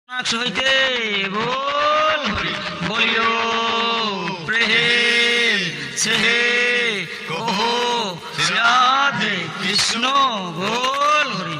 হইতে বল বলিও প্রেম সেহে কহো রাধে কৃষ্ণ বল হরি।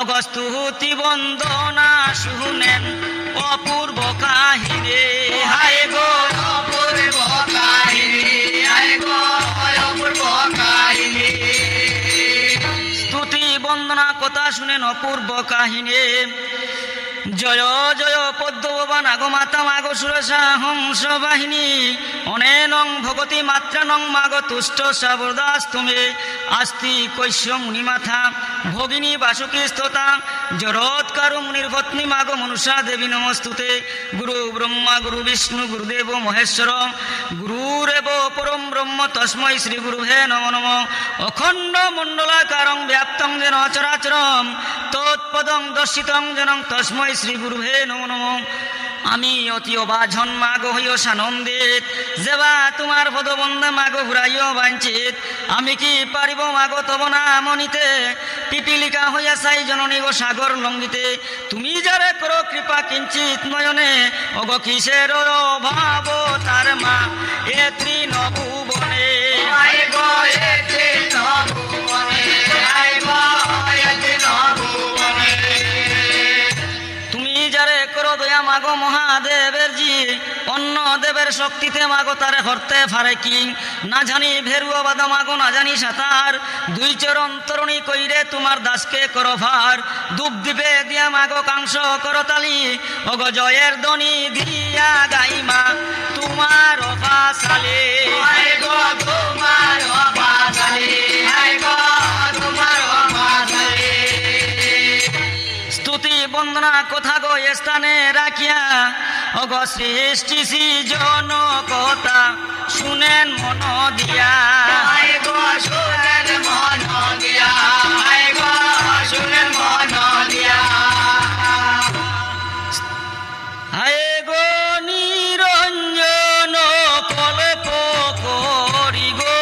অগস্তুতি বন্দনা শুনেন অপূর্ব কাহিনী, হায় গো অপূর্ব কাহিনী, হায় গো অপূর্ব কাহিনী। স্তুতি বন্দনা কথা শুনেন অপূর্ব কাহিনী। জয় জয় পদ্মবান আগো মাতা মাগো সুরসা হংস বাহিনী, অনেনং ভগতি মাত্রানং মাগো তুষ্ট সাবরদাস তুমি আস্তি কৈশ্য মুনি মাথা ভগিনী বাসুকী স্তোতা জরৎকারু মুনির পত্নী মাগো মনুষা দেবী নমস্তুতে। গুরু ব্রহ্মা গুরু বিষ্ণু গুরুদেব মহেশ্বর গুরুরেব পরম ব্রহ্ম তস্मै শ্রী গুরুভে নমো নমঃ। অখণ্ড মণ্ডলাকারং ব্যাপ্তং যেন অচরাচরম তৎপদং দর্শিতং যেন তস্मै শ্রী গুরুভে নমো নমঃ। আমি অতি অবাঝন মাগো হইও সানন্দিত, যেবা তোমার পদবন্ধে মাগো ঘুরাইও বাঞ্ছিত। আমি কি পারিব মাগো তব নামনিতে, পিপিলিকা হইয়া চাই জননী গো সাগর লঙ্ঘিতে। তুমি যারে করো কৃপা কিঞ্চিত নয়নে, অগ কিসের অভাব তার মা এ তৃণভুবনে। দয়া মাগো মহাদেবের জি অন্য দেবের শক্তিতে মাগো তারে হরতে পারে কি না জানি। ভেরুয়া বাদা মাগো না জানি সাঁতার, দুই চরণ তরণী কইরে তোমার দাসকে করো ভার। ডুব দিবে দিয়া মাগো কাংস করতালি, অগ জয়ের ধ্বনি দিয়া গাইমা তোমার অপাশালে। স্তুতি বন্দনা কথা গো স্থানে রাখিয়া, অগ সৃষ্টি সৃজন কথা শুনেন মন দিয়া। শুনেন মন দিয়া, শুনেন মন দিয়া। হায় গো নিরঞ্জন কল্প করি গো,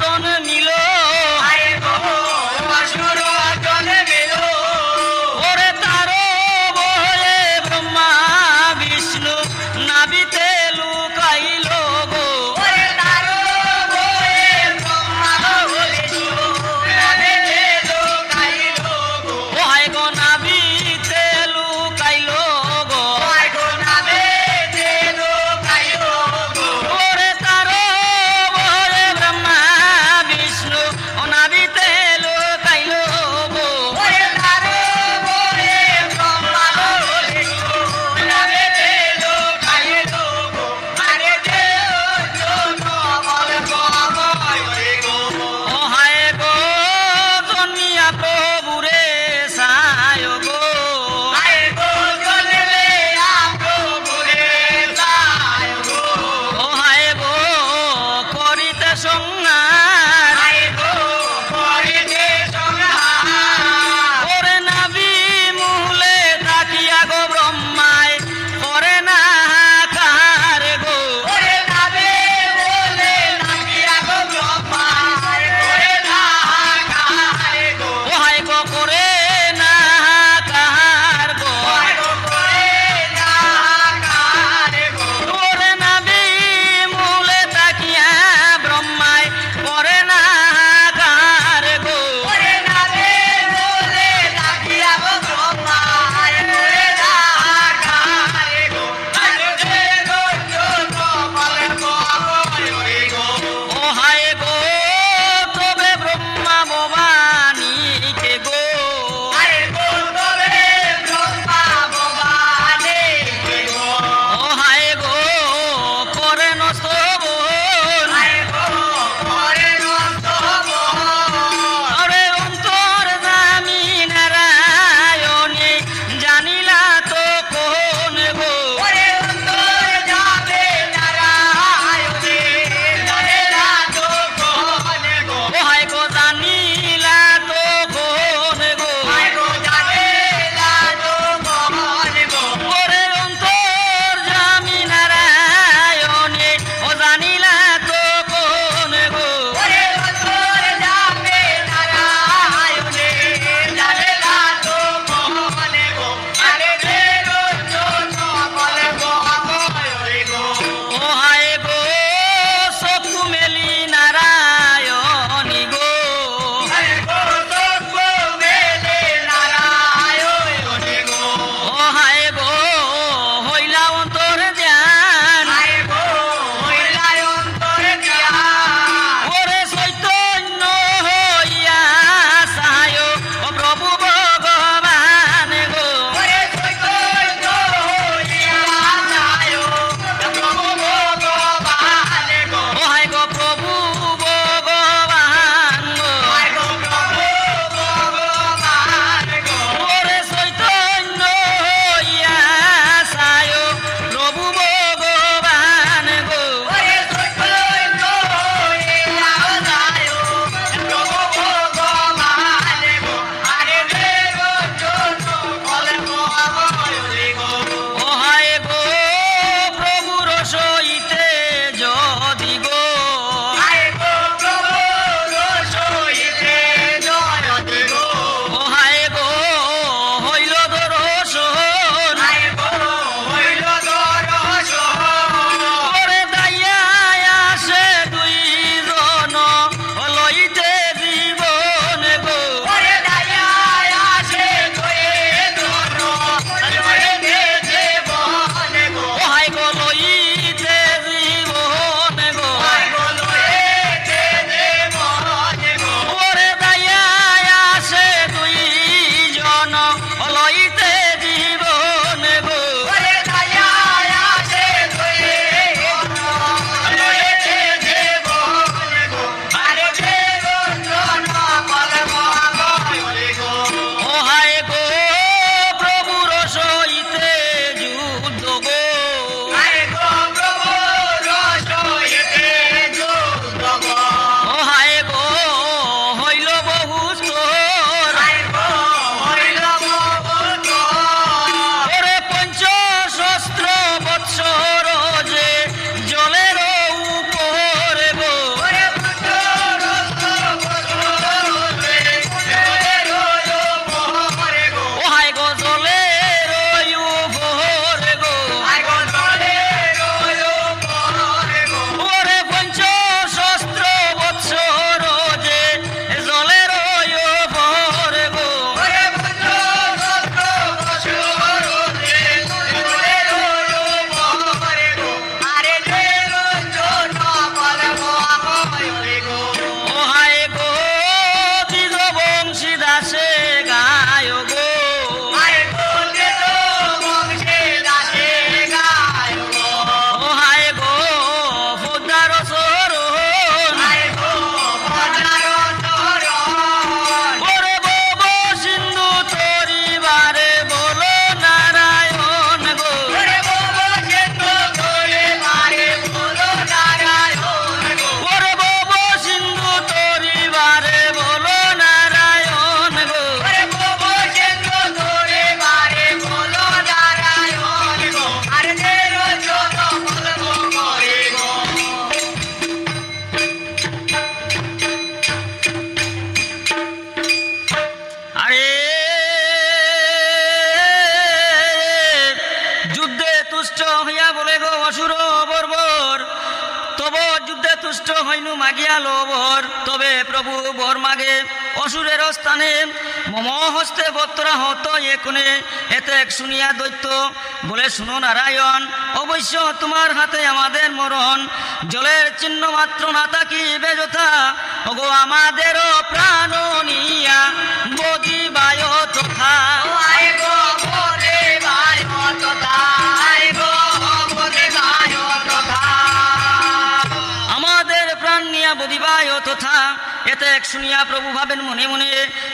আসন নিল ওরে তারো বহে ব্রহ্মা বিষ্ণু নাবিতে লুকাইল গো ওহাই গো নাবিতে লুকাইল গো ওরে তারো বহে ব্রহ্মা বিষ্ণু সন্তুষ্ট হইনু মাগিয়া লবর, তবে প্রভু বর মাগে অসুরের স্থানে মম হস্তে বত্রা হত একুনে। এতে শুনিয়া দৈত্য বলে, শুনো নারায়ণ, অবশ্য তোমার হাতে আমাদের মরণ, জলের চিহ্ন মাত্র না থাকিবে যথা, ওগো আমাদেরও প্রাণ নিয়া বদিবায় তথা। আমাদের প্রাণ নিয়া বদিবায় তথা। এতে শুনিয়া প্রভু ভাবেন মনে মনে,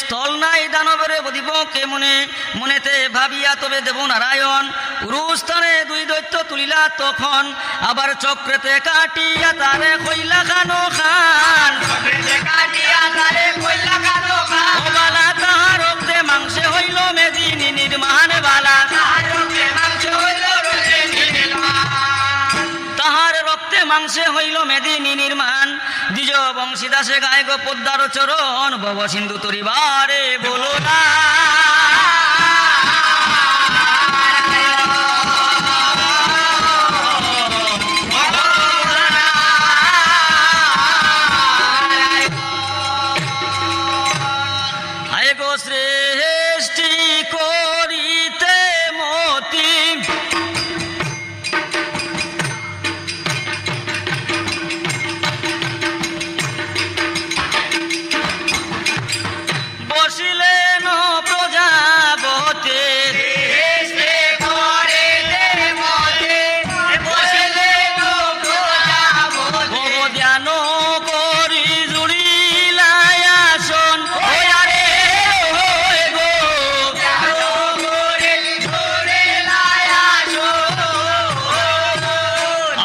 স্থল নাই দানবের বদিব কে মনে। মনেতে ভাবিয়া তবে দেব নারায়ণ, উরুস্থানে দুই দৈত্য তুলিলা তখন, আবার চক্রেতে কাটিয়া তারে কইলা খানো খান। ও বালা তাহার রক্তে মাংসে হইল মেদিনী নির্মাণ, বালা তাহার রক্তে মাংসে হইল মেদিনী নির্মাণ। দ্বিজ বংশীদাসে গায় গো পদ্মার চরণ, ভব সিন্ধু তরিবারে বলো না। আয় গো সৃষ্টি করিতে মতি, বসিলেন প্রজাপতি, ধ্যান করি জুড়িলাই আসন।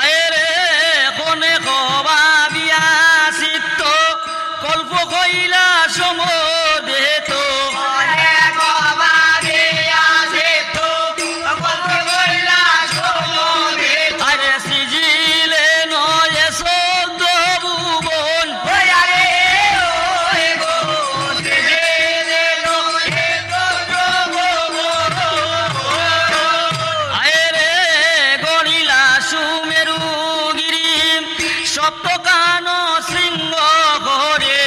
আরে কোনে কবাবিয়া চিত্ত, কল্প কইলা সমদেত। আরে সিজিলে নয় সদ্য ভুবন, আরে গড়িলা সুমেরু গিরি, সপ্ত কান শৃঙ্গ করে।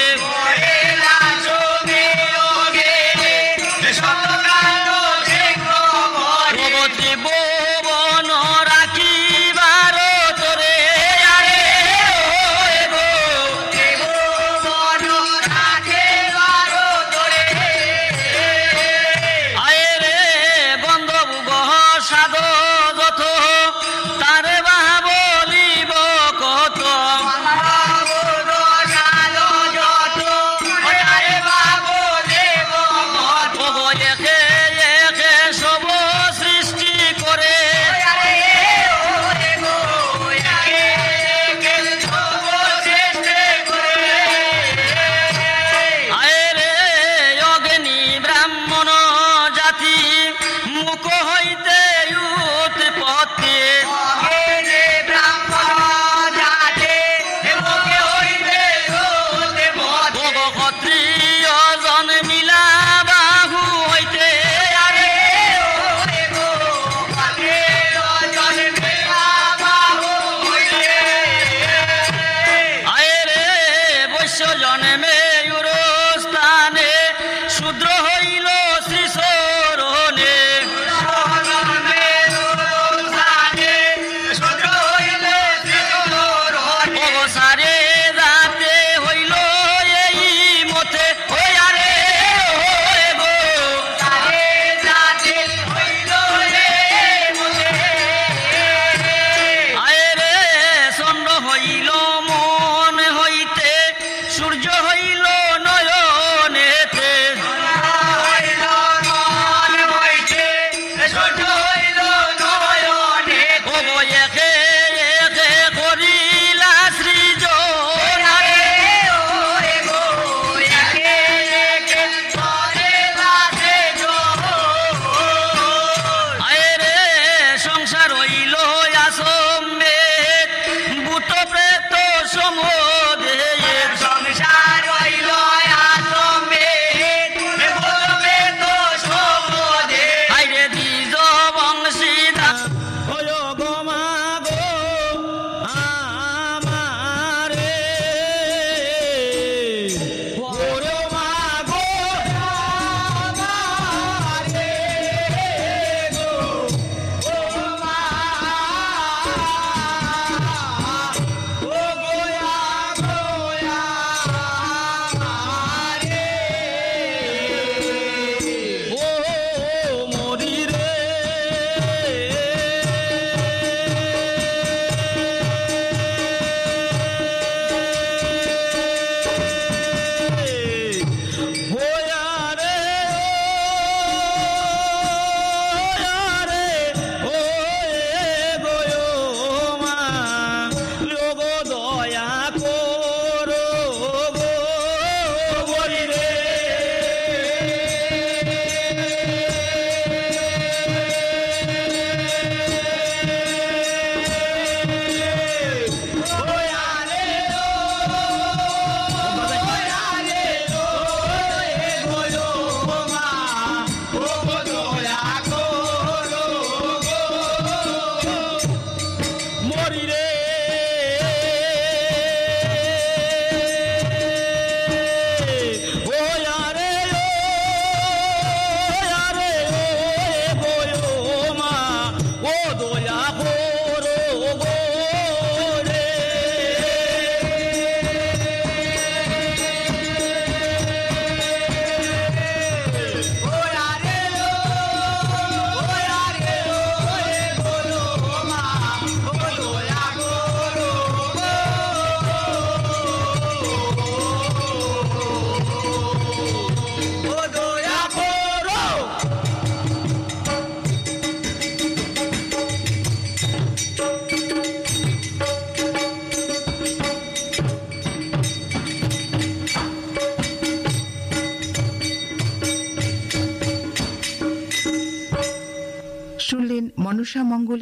শুনলেন মনসা মঙ্গল